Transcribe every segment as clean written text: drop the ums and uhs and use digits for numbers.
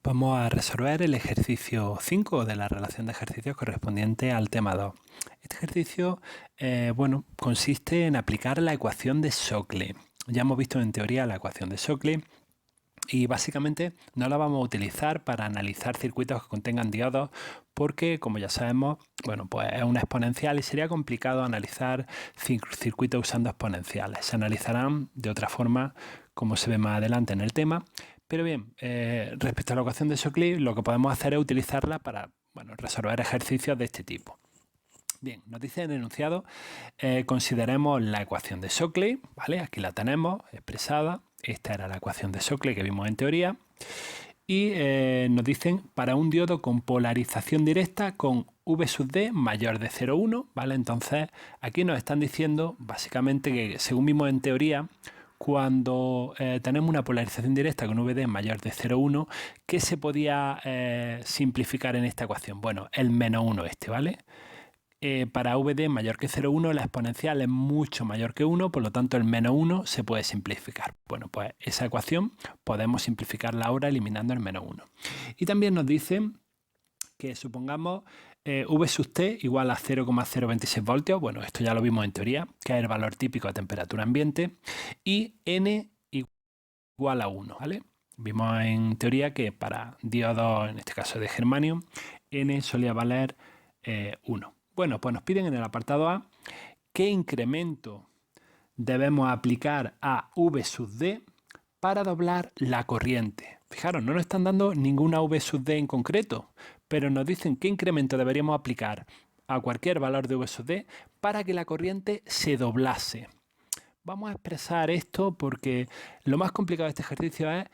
Vamos a resolver el ejercicio 5 de la relación de ejercicios correspondiente al tema 2. Este ejercicio consiste en aplicar la ecuación de Shockley. Ya hemos visto en teoría la ecuación de Shockley y básicamente no la vamos a utilizar para analizar circuitos que contengan diodos porque, como ya sabemos, pues es una exponencial y sería complicado analizar circuitos usando exponenciales. Se analizarán de otra forma, como se ve más adelante en el tema. Pero bien, respecto a la ecuación de Shockley, lo que podemos hacer es utilizarla para resolver ejercicios de este tipo. Bien, nos dice el enunciado, consideremos la ecuación de Shockley, ¿vale? Aquí la tenemos expresada. Esta era la ecuación de Shockley que vimos en teoría. Y nos dicen, para un diodo con polarización directa con V sub D mayor de 0,1, ¿vale? Entonces, aquí nos están diciendo, básicamente, que según vimos en teoría, cuando tenemos una polarización directa con VD mayor de 0,1, ¿qué se podía simplificar en esta ecuación? Bueno, el menos 1 este, ¿vale? Para VD mayor que 0,1 la exponencial es mucho mayor que 1, por lo tanto el menos 1 se puede simplificar. Bueno, pues esa ecuación podemos simplificarla ahora eliminando el menos 1. Y también nos dicen que supongamos V sub T igual a 0,026 voltios, bueno, esto ya lo vimos en teoría, que es el valor típico de temperatura ambiente, y N igual a 1, ¿vale? Vimos en teoría que para diodos, en este caso de germanio, N solía valer 1. Bueno, pues nos piden en el apartado A qué incremento debemos aplicar a V sub D para doblar la corriente. Fijaros, no nos están dando ninguna V sub D en concreto, pero nos dicen qué incremento deberíamos aplicar a cualquier valor de V sub D para que la corriente se doblase. Vamos a expresar esto porque lo más complicado de este ejercicio es,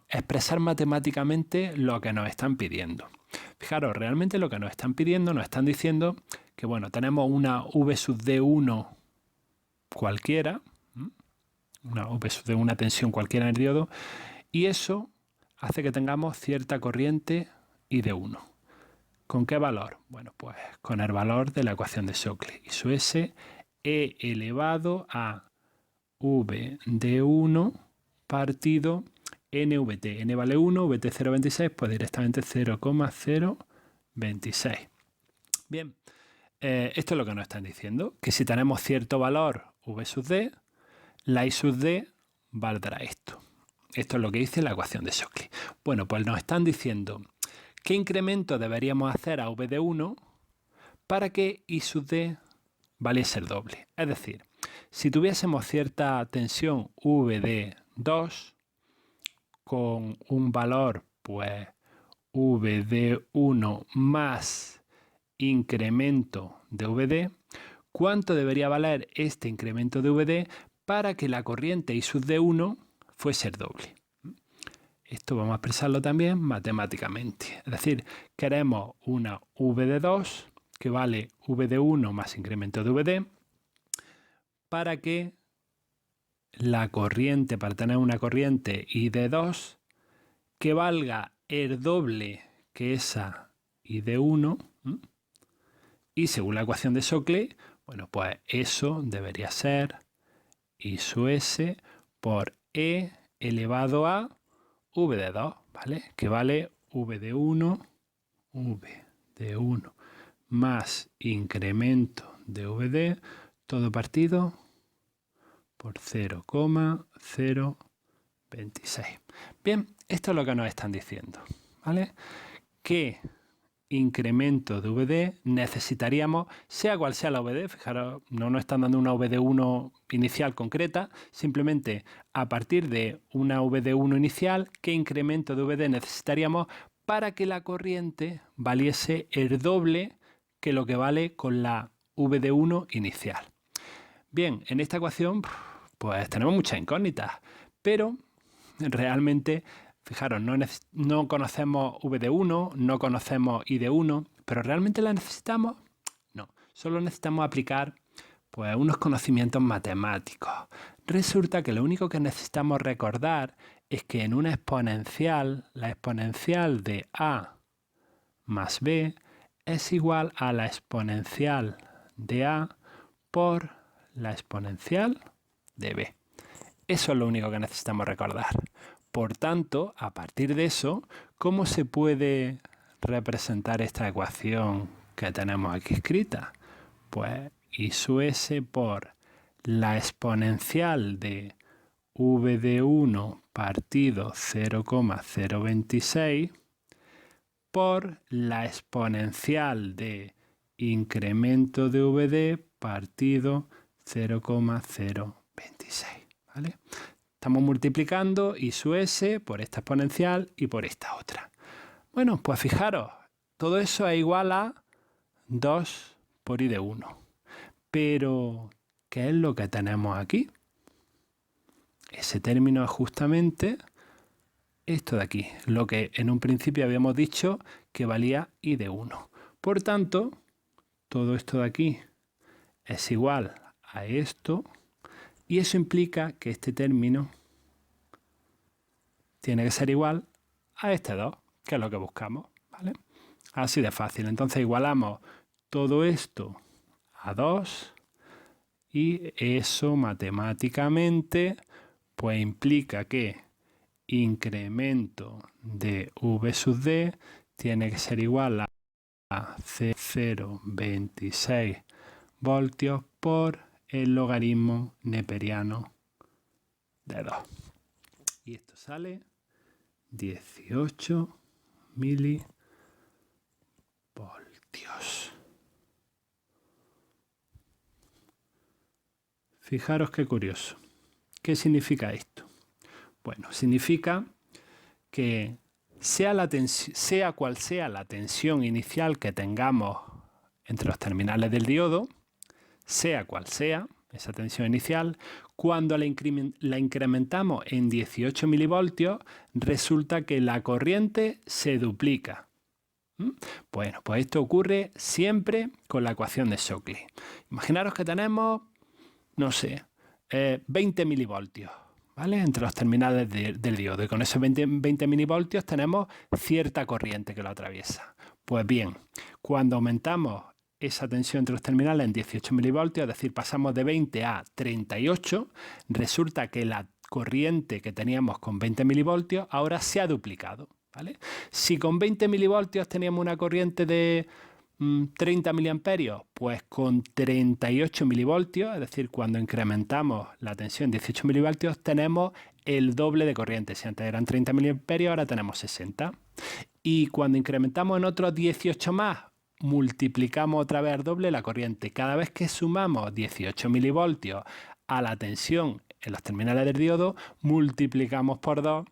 expresar matemáticamente lo que nos están pidiendo. Fijaros, realmente lo que nos están pidiendo, nos están diciendo que, tenemos una V sub D1 cualquiera, una V sub D, una tensión cualquiera en el diodo, y eso hace que tengamos cierta corriente I de 1. ¿Con qué valor? Bueno, pues con el valor de la ecuación de Shockley. Y su S E elevado a V de 1 partido NVT. N vale 1, VT 0,26, pues directamente 0,026. Bien, esto es lo que nos están diciendo, que si tenemos cierto valor V sub D, la I sub D valdrá esto. Esto es lo que dice la ecuación de Shockley. Bueno, pues nos están diciendo qué incremento deberíamos hacer a V de 1 para que I sub D valiese el doble. Es decir, si tuviésemos cierta tensión V de 2 con un valor, pues V de 1 más incremento de VD, ¿cuánto debería valer este incremento de VD para que la corriente I sub D1 fuese el doble? Esto vamos a expresarlo también matemáticamente. Es decir, queremos una V de 2 que vale V de 1 más incremento de VD para que la corriente, para tener una corriente I de 2 que valga el doble que esa I de 1, y según la ecuación de Shockley, pues eso debería ser I sub S por E elevado a V de 2, ¿vale? Que vale V de 1 más incremento de VD, todo partido por 0,026. Bien, esto es lo que nos están diciendo, ¿vale? ¿Qué incremento de VD necesitaríamos, sea cual sea la VD? Fijaros, no nos están dando una VD1 inicial concreta, simplemente a partir de una VD1 inicial, ¿qué incremento de VD necesitaríamos para que la corriente valiese el doble que lo que vale con la VD1 inicial? Bien, en esta ecuación pues tenemos muchas incógnitas, pero realmente, fijaros, no conocemos V de 1, no conocemos I de 1, pero ¿realmente la necesitamos? No, solo necesitamos aplicar pues unos conocimientos matemáticos. Resulta que lo único que necesitamos recordar es que en una exponencial, la exponencial de A más B es igual a la exponencial de A por la exponencial de B. Eso es lo único que necesitamos recordar. Por tanto, a partir de eso, ¿cómo se puede representar esta ecuación que tenemos aquí escrita? Pues I sub s por la exponencial de v de 1 partido 0,026 por la exponencial de incremento de VD partido 0,026. ¿Vale? Estamos multiplicando I sub s por esta exponencial y por esta otra. Bueno, pues fijaros, todo eso es igual a 2 por I de 1. Pero, ¿qué es lo que tenemos aquí? Ese término es justamente esto de aquí, lo que en un principio habíamos dicho que valía I de 1. Por tanto, todo esto de aquí es igual a esto y eso implica que este término tiene que ser igual a este 2, que es lo que buscamos, ¿vale? Así de fácil. Entonces igualamos todo esto a 2 y eso matemáticamente pues implica que incremento de V sub D tiene que ser igual a 0,26 voltios por el logaritmo neperiano de 2. Y esto sale 18 milivoltios. Fijaros qué curioso. ¿Qué significa esto? Bueno, significa que sea cual sea la tensión inicial que tengamos entre los terminales del diodo, sea cual sea esa tensión inicial, cuando la incrementamos en 18 milivoltios, resulta que la corriente se duplica. Bueno, pues esto ocurre siempre con la ecuación de Shockley. Imaginaros que tenemos, no sé, 20 milivoltios, ¿vale? Entre los terminales del diodo. Y con esos 20 milivoltios tenemos cierta corriente que lo atraviesa. Pues bien, cuando aumentamos esa tensión entre los terminales en 18 milivoltios, es decir, pasamos de 20 a 38, resulta que la corriente que teníamos con 20 milivoltios ahora se ha duplicado, ¿vale? Si con 20 milivoltios teníamos una corriente de 30 miliamperios, pues con 38 milivoltios, es decir, cuando incrementamos la tensión en 18 milivoltios, tenemos el doble de corriente. Si antes eran 30 miliamperios, ahora tenemos 60. Y cuando incrementamos en otros 18 más, multiplicamos otra vez al doble la corriente. Cada vez que sumamos 18 milivoltios a la tensión en los terminales del diodo, multiplicamos por 2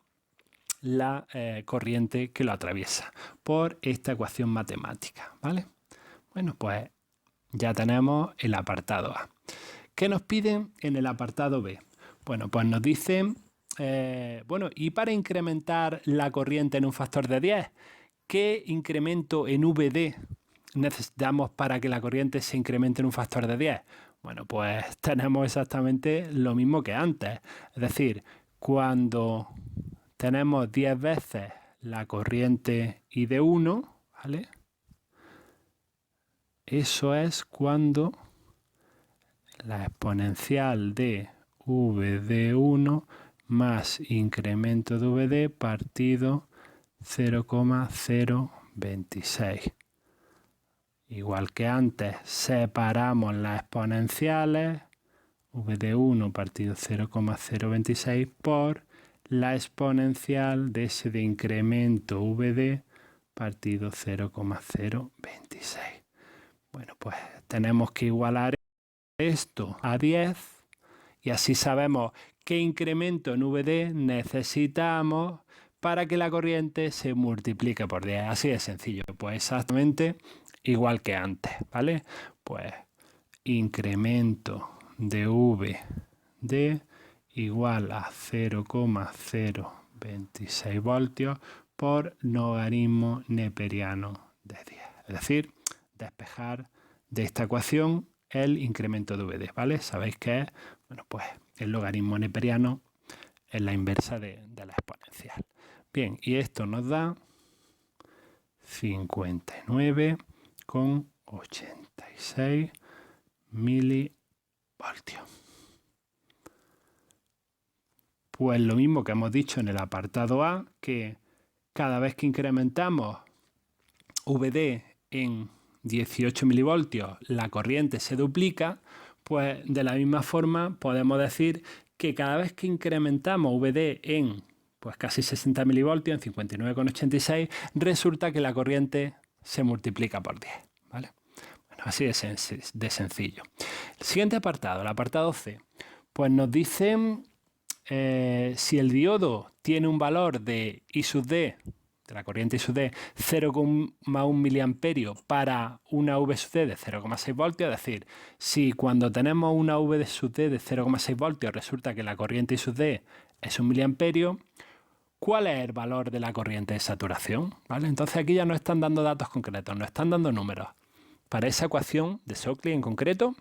la corriente que lo atraviesa por esta ecuación matemática, ¿vale? Bueno, pues ya tenemos el apartado A. ¿Qué nos piden en el apartado B? Bueno, pues nos dicen, y para incrementar la corriente en un factor de 10, ¿qué incremento en VD necesitamos para que la corriente se incremente en un factor de 10? Bueno, pues tenemos exactamente lo mismo que antes. Es decir, cuando tenemos 10 veces la corriente I de 1, ¿vale? Eso es cuando la exponencial de V de 1 más incremento de VD partido 0,026. Igual que antes, separamos las exponenciales V de 1 partido 0,026 por la exponencial de ese de incremento VD partido 0,026. Bueno, pues tenemos que igualar esto a 10 y así sabemos qué incremento en VD necesitamos para que la corriente se multiplique por 10. Así de sencillo, pues exactamente igual que antes, ¿vale? Pues incremento de VD igual a 0,026 voltios por logaritmo neperiano de 10. Es decir, despejar de esta ecuación el incremento de VD, ¿vale? Sabéis que es, bueno, pues el logaritmo neperiano es la inversa de la exponencial. Bien, y esto nos da 59,86 milivoltios. Pues lo mismo que hemos dicho en el apartado A, que cada vez que incrementamos VD en 18 milivoltios, la corriente se duplica, pues de la misma forma podemos decir que cada vez que incrementamos VD en pues casi 60 milivoltios, en 59,86, resulta que la corriente se multiplica por 10, ¿vale? Bueno, así de sencillo. El siguiente apartado, el apartado C, pues nos dice si el diodo tiene un valor de I sub D, de la corriente I sub D, 0,1 miliamperios para una V sub D de 0,6 voltios, es decir, si cuando tenemos una V sub D de 0,6 voltios resulta que la corriente I sub D es 1 miliamperio, ¿cuál es el valor de la corriente de saturación? ¿Vale? Entonces aquí ya nos están dando datos concretos, nos están dando números. Para esa ecuación de Shockley en concreto,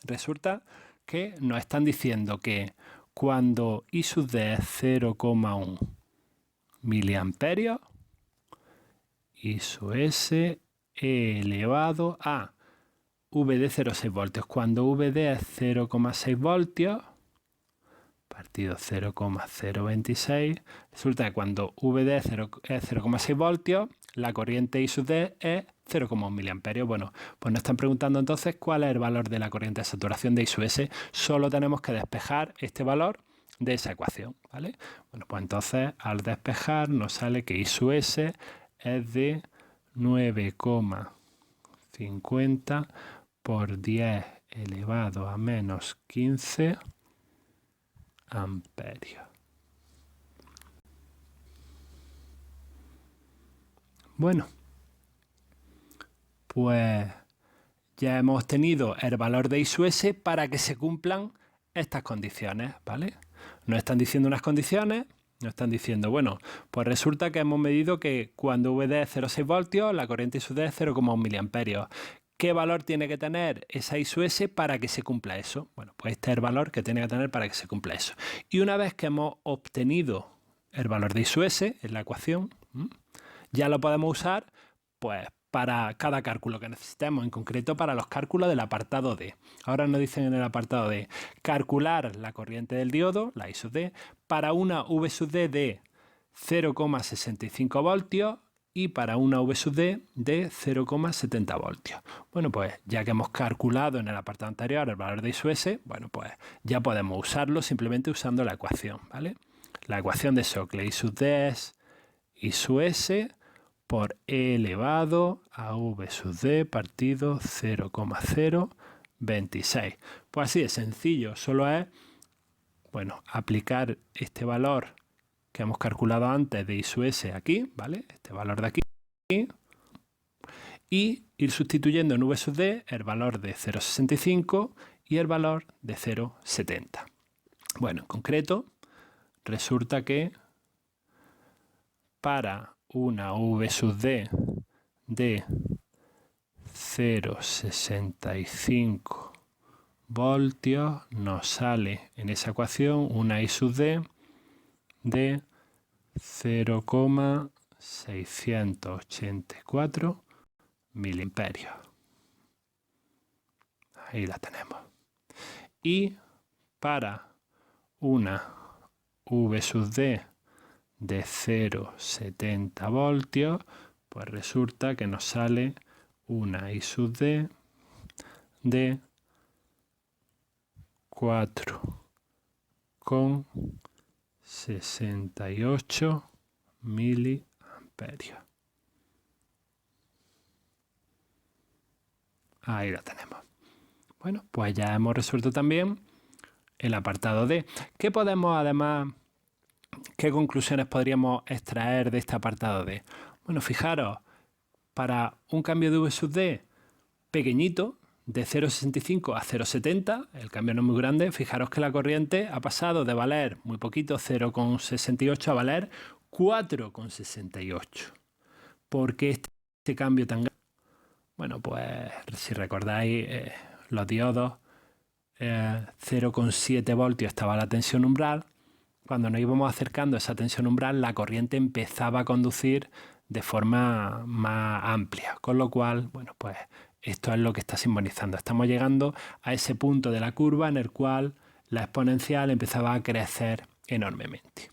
resulta que nos están diciendo que cuando I sub D es 0,1 miliamperios, I sub S elevado a V de 0,6 voltios. Cuando VD es 0,6 voltios, partido 0,026, resulta que cuando VD es 0,6 voltios, la corriente I sub D es 0,1 miliamperios. Bueno, pues nos están preguntando entonces cuál es el valor de la corriente de saturación de I sub S. Solo tenemos que despejar este valor de esa ecuación, ¿vale? Bueno, pues entonces al despejar nos sale que I sub S es de 9,50 por 10 elevado a menos 15 amperios. Bueno, pues ya hemos obtenido el valor de I sub S para que se cumplan estas condiciones, ¿vale? Nos están diciendo unas condiciones, nos están diciendo, bueno, pues resulta que hemos medido que cuando VD es 0,6 voltios, la corriente I sub D es 0,1 miliamperios. ¿Qué valor tiene que tener esa I sub S para que se cumpla eso? Bueno, pues este es el valor que tiene que tener para que se cumpla eso. Y una vez que hemos obtenido el valor de I sub S en la ecuación, ya lo podemos usar pues para cada cálculo que necesitemos, en concreto para los cálculos del apartado D. Ahora nos dicen en el apartado D, calcular la corriente del diodo, la I sub D, para una V sub D de 0,65 voltios y para una V sub D de 0,70 voltios. Bueno, pues ya que hemos calculado en el apartado anterior el valor de I sub S, bueno, pues ya podemos usarlo simplemente usando la ecuación, ¿vale? La ecuación de Shockley, I sub D es I sub S por E elevado a V sub D partido 0,026. Pues así de sencillo, solo es, bueno, aplicar este valor que hemos calculado antes de I sub S aquí, ¿vale? Este valor de aquí, y ir sustituyendo en V sub D el valor de 0,65 y el valor de 0,70. Bueno, en concreto, resulta que para una V sub D de 0,65 voltios nos sale en esa ecuación una I sub D de 0,684 miliamperios. Ahí la tenemos. Y para una V sub D de 0,70 voltios, pues resulta que nos sale una I sub D de 4,68 miliamperios. Ahí la tenemos. Bueno, pues ya hemos resuelto también el apartado D. ¿Qué podemos además, qué conclusiones podríamos extraer de este apartado D? Bueno, fijaros, para un cambio de V sub D pequeñito, de 0,65 a 0,70, el cambio no es muy grande, fijaros que la corriente ha pasado de valer muy poquito, 0,68, a valer 4,68. ¿Por qué este cambio tan grande? Bueno, pues si recordáis, los diodos, 0,7 voltios estaba la tensión umbral. Cuando nos íbamos acercando a esa tensión umbral, la corriente empezaba a conducir de forma más amplia, con lo cual, bueno, pues esto es lo que está simbolizando. Estamos llegando a ese punto de la curva en el cual la exponencial empezaba a crecer enormemente.